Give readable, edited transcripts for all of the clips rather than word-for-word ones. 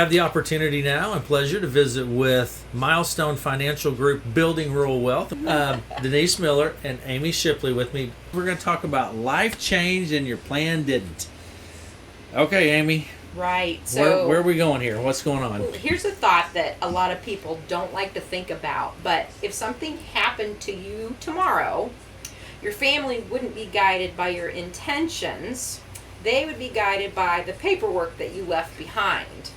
I have the opportunity now and pleasure to visit with Milestone Financial Group Building Rural Wealth. Denise Miller and Amy Shipley with me. We're going to talk about life changed and your plan didn't. Okay, Amy. Right. So where are we going here? What's going on? Here's a thought that a lot of people don't like to think about. But if something happened to you tomorrow, your family wouldn't be guided by your intentions. They would be guided by the paperwork that you left behind.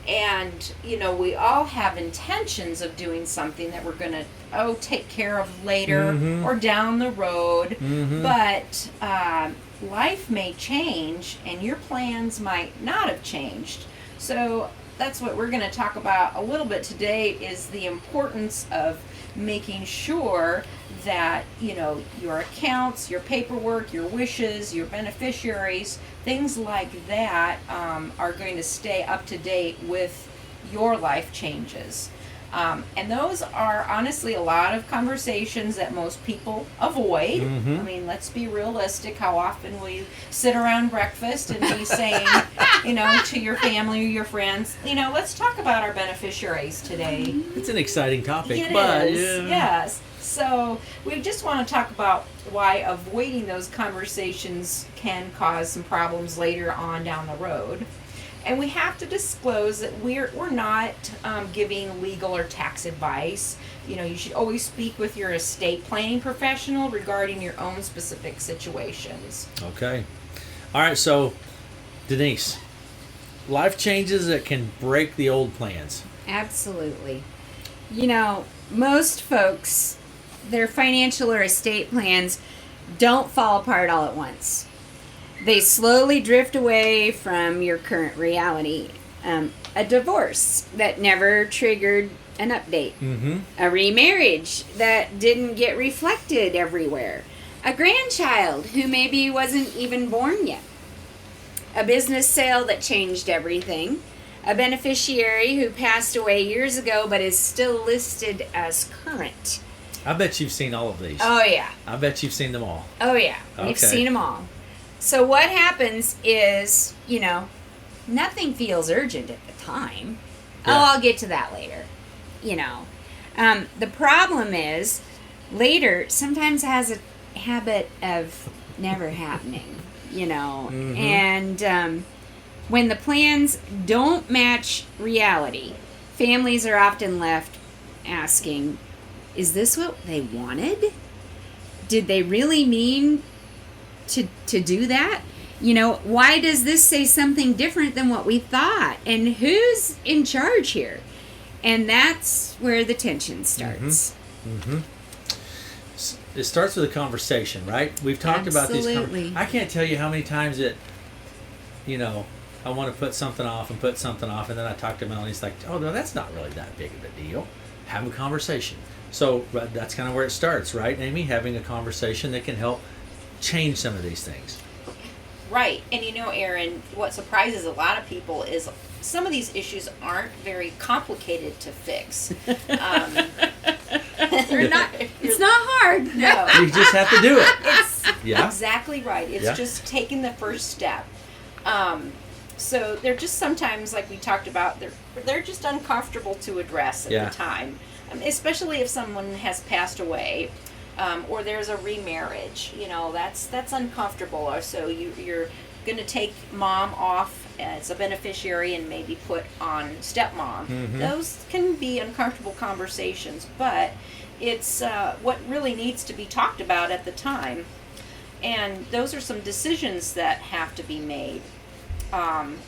And, we all have intentions of doing something that we're going to, take care of later or down the road. But life may change and your plans might not have changed. So that's what we're going to talk about a little bit today, is the importance of making sure that your accounts, your paperwork, your wishes, your beneficiaries, things like that are going to stay up to date with your life changes. And those are honestly a lot of conversations that most people avoid. I mean, let's be realistic. How often will you sit around breakfast and be saying, to your family or your friends, let's talk about our beneficiaries today. It's an exciting topic. It but is, yes. So we just want to talk about why avoiding those conversations can cause some problems later on down the road. And we have to disclose that we're not giving legal or tax advice. You should always speak with your estate planning professional regarding your own specific situations. Okay. All right, so Denise, life changes that can break the old plans. Absolutely. Most folks, their financial or estate plans don't fall apart all at once. They slowly drift away from your current reality. A divorce that never triggered an update. A remarriage that didn't get reflected everywhere. A grandchild who maybe wasn't even born yet. A business sale that changed everything. A beneficiary who passed away years ago but is still listed as current. I bet you've seen all of these. Oh, yeah. I bet you've seen them all. Oh, yeah. Okay. We've seen them all. So what happens is, nothing feels urgent at the time. Yeah. Oh, I'll get to that later. The problem is, later sometimes has a habit of never happening, And when the plans don't match reality, families are often left asking, is this what they wanted? Did they really mean to do that? Why does this say something different than what we thought? And who's in charge here? And that's where the tension starts. It starts with a conversation, right? We've talked about these. I can't tell you how many times I want to put something off, and then I talk to Melanie. It's like, oh no, that's not really that big of a deal. Have a conversation. So that's kind of where it starts, right, Amy? Having a conversation that can help change some of these things. Right. And Aaron, what surprises a lot of people is some of these issues aren't very complicated to fix. It's not hard. No. You just have to do it. It's exactly right. It's just taking the first step. So they're just sometimes, like we talked about, they're just uncomfortable to address at the time, especially if someone has passed away. Or there's a remarriage, that's uncomfortable. Or so you're going to take mom off as a beneficiary and maybe put on stepmom. Those can be uncomfortable conversations, but it's what really needs to be talked about at the time. And those are some decisions that have to be made.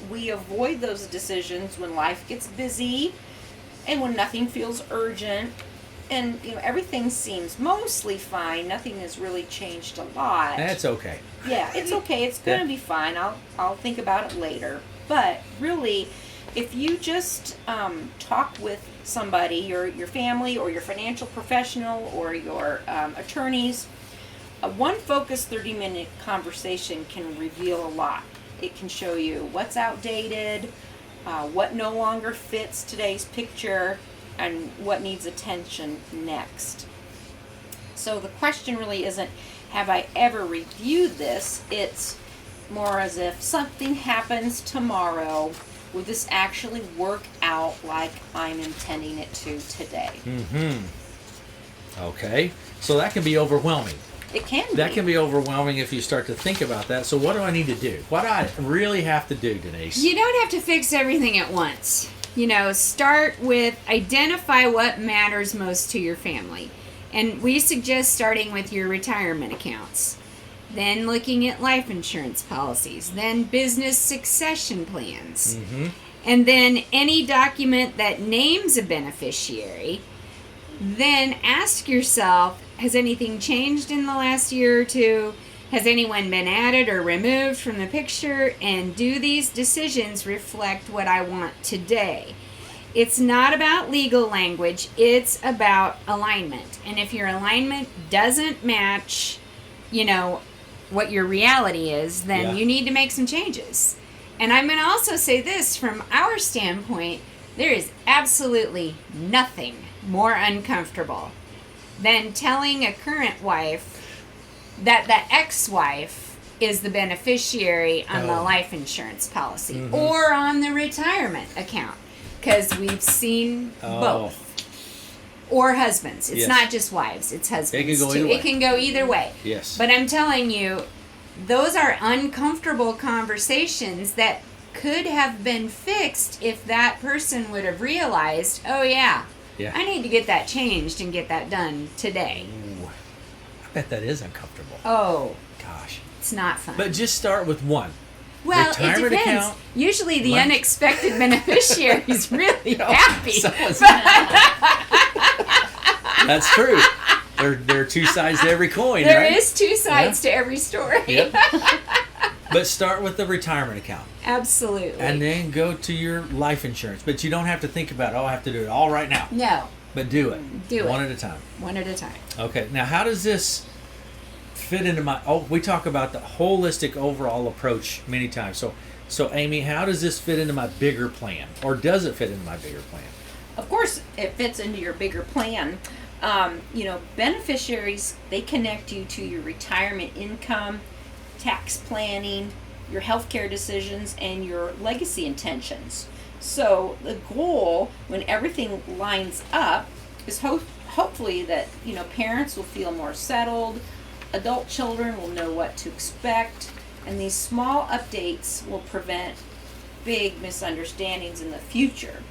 We avoid those decisions when life gets busy and when nothing feels urgent. And everything seems mostly fine. Nothing has really changed a lot. That's okay. Yeah, it's okay. It's going to be fine. I'll think about it later. But really, if you just talk with somebody, your family or your financial professional or your attorneys, one focused 30-minute conversation can reveal a lot. It can show you what's outdated, what no longer fits today's picture, and what needs attention next. So the question really isn't, have I ever reviewed this? It's more as if something happens tomorrow, will this actually work out like I'm intending it to today? Okay. So that can be overwhelming. It can be. That can be overwhelming if you start to think about that. So what do I need to do? What do I really have to do, Denise? You don't have to fix everything at once. Start with identify what matters most to your family. And we suggest starting with your retirement accounts. Then looking at life insurance policies. Then business succession plans. And then any document that names a beneficiary. Then ask yourself, has anything changed in the last year or two? Has anyone been added or removed from the picture? And do these decisions reflect what I want today? It's not about legal language. It's about alignment. And if your alignment doesn't match, what your reality is, then you need to make some changes. And I'm going to also say this from our standpoint, there is absolutely nothing more uncomfortable than telling a current wife that the ex-wife is the beneficiary on the life insurance policy or on the retirement account, because we've seen both. Or husbands. It's not just wives, it's husbands. It can go either way. It can go either way. Yes. But I'm telling you, those are uncomfortable conversations that could have been fixed if that person would have realized, I need to get that changed and get that done today. Ooh, I bet that is uncomfortable. Oh. Gosh. It's not fun. But just start with one. Well, Retirement it depends. account, Usually the lunch. unexpected beneficiary is really happy. That's true. There are two sides to every coin, There right? is two sides to every story. Yep. But start with the retirement account. Absolutely. And then go to your life insurance. But you don't have to think about, I have to do it all right now. No. But do it. Do it. One at a time. One at a time. Okay. Now, how does this fit into we talk about the holistic overall approach many times. So Amy, how does this fit into my bigger plan? Or does it fit into my bigger plan? Of course, it fits into your bigger plan. Beneficiaries, they connect you to your retirement income, tax planning, your healthcare decisions, and your legacy intentions. So the goal, when everything lines up, is hopefully that parents will feel more settled, adult children will know what to expect, and these small updates will prevent big misunderstandings in the future.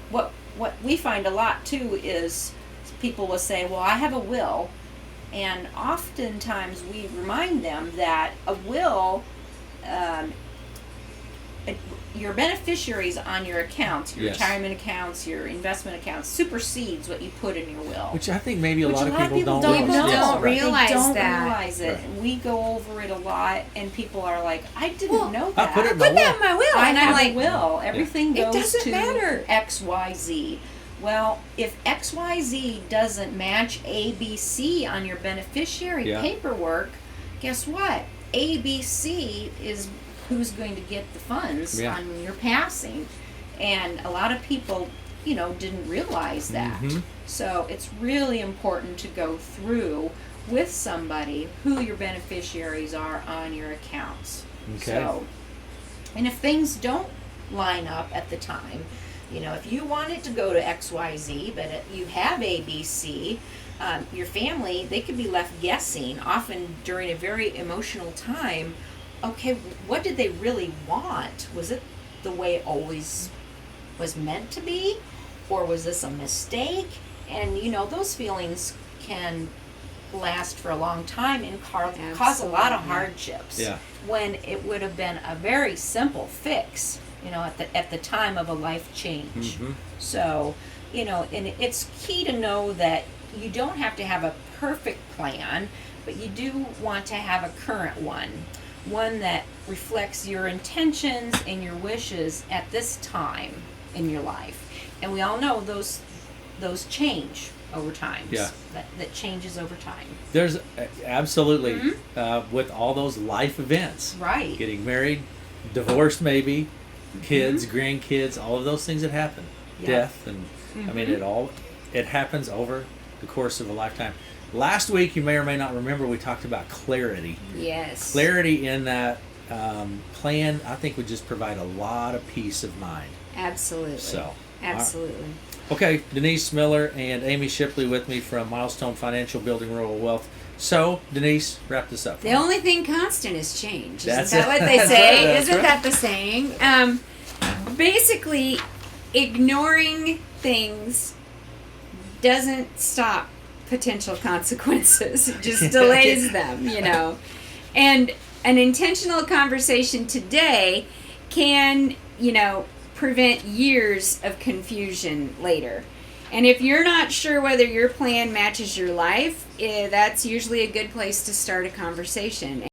What we find a lot too is people will say, well, I have a will, and oftentimes we remind them that a will, your beneficiaries on your accounts, your retirement accounts, your investment accounts, supersedes what you put in your will. Which I think maybe a lot of people don't realize. They don't that. realize it. Right. And we go over it a lot, and people are like, I didn't know that. I put it in my will. That in my will. I And have I'm like, a will. Everything It goes doesn't to matter. XYZ. Well, if XYZ doesn't match ABC on your beneficiary paperwork, guess what? ABC is who's going to get the funds on your passing. And a lot of people, didn't realize that. So it's really important to go through with somebody who your beneficiaries are on your accounts. Okay. So, and if things don't line up at the time, if you wanted to go to XYZ, but you have ABC, your family, they could be left guessing, often during a very emotional time. Okay, what did they really want? Was it the way it always was meant to be? Or was this a mistake? And, those feelings can last for a long time and cause a lot of hardships. Yeah. When it would have been a very simple fix, at the time of a life change. So, and it's key to know that you don't have to have a perfect plan, but you do want to have a current one that reflects your intentions and your wishes at this time in your life. And we all know those change over time. Yeah. That changes over time. There's absolutely with all those life events. Right. Getting married, divorced maybe, kids, grandkids, all of those things that happen. Yeah. Death, and I mean it happens over the course of a lifetime. Last week, you may or may not remember, we talked about clarity. Yes. Clarity in that plan, I think would just provide a lot of peace of mind. Absolutely. So, absolutely. Okay, Denise Miller and Amy Shipley with me from Milestone Financial, Building Rural Wealth. So, Denise, wrap this up. The only thing constant is change. That's Isn't that it. what they That's say? right, that's Isn't right. that the saying? Basically, ignoring things doesn't stop potential consequences. It just delays them, you know. And an intentional conversation today can, you know, prevent years of confusion later. And if you're not sure whether your plan matches your life, that's usually a good place to start a conversation.